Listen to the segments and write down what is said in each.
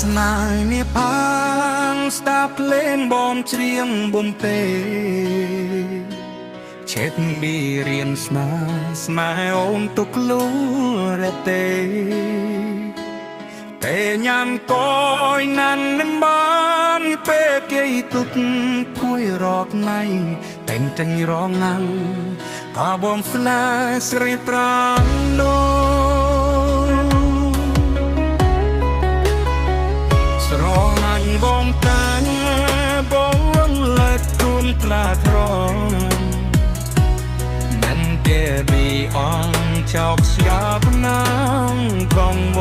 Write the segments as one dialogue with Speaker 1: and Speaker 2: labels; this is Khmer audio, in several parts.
Speaker 1: ស្នានេះផងស្ដាប់ភ្លេងបងច្រៀងបំពេឆេតប៊ីរៀនស្នេហ៍អូនទុកលូរ៉េតេតែញ៉ាំកយណាន់នឹងបានពេលគេទុកភួយរកណៃតែងតែរងងាំងក៏បងស្នេហ៍ស្រីត្រង់នោះស្រឡាញ់បងតាញ់បងលើកទូនត្រាត្រង់មិនគេbịអងចោកស្យាបណាងកងវ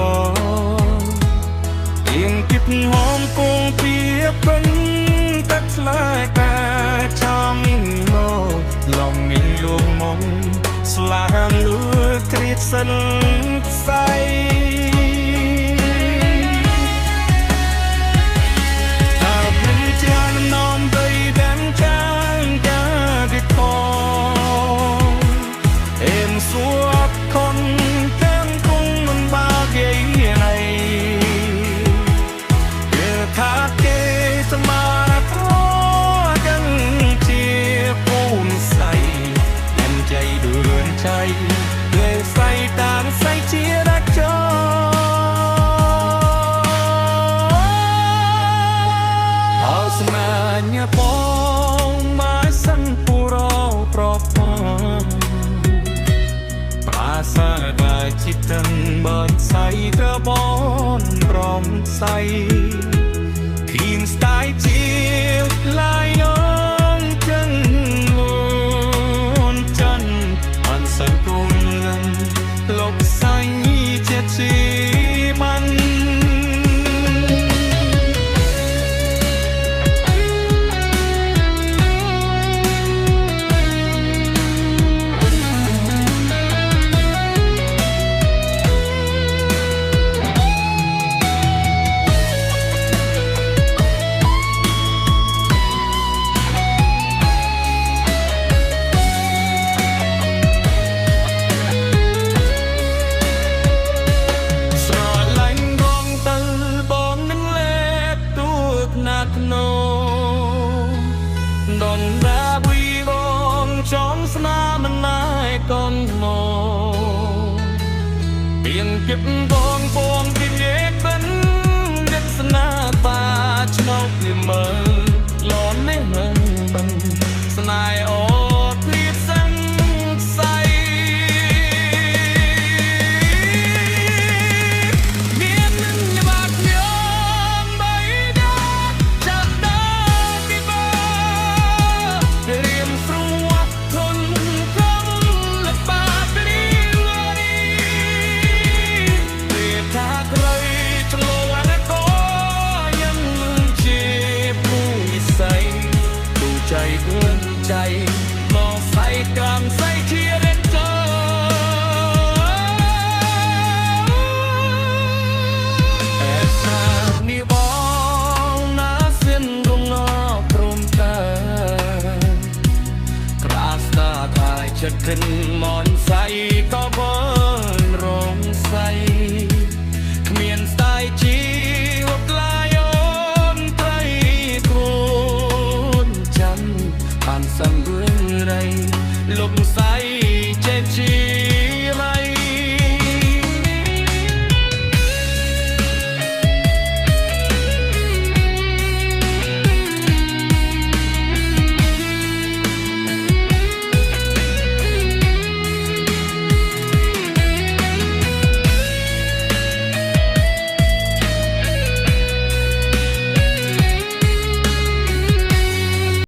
Speaker 1: ទៀងគិតហមគង់ពីពេញទឹកស្លាយកាចំមកឡងមានយងមកស្លាងលឺគ្រៀតសិនផ្សៃបងមកសិនពូរោប្រព័ន្ធប្រាសាទចិត្តទាំងបើស្អីក៏បងព្រមស្អីឃីមស្ដាយជាឡាយអងចឹងលូនចិនអនសិនគុំលោកស្អីចិត្តជាបានដនដាវីបងចំស្នាមិនណៃកូនមកទៀងគិតបងពីញេបិនដឹកស្នាបាឆ្នោតនេះមើលលននេះមិនបងស្នេហ៍អូព្រៀបសឹងសៃមាននឹងបាក់ញោមបីដាចាប់ដាពីបរៀមស្រួលធនគំលបាព្រីលរីពេលថាក្រៃឆ្លងអកยังជាពូវិស័យទូใจអឿនใจមកស្អីកំស្អីជារេតអេសានេះបងណាស្វិនរងព្រមតាក្រាស្តាកាយចិត្តគិនមក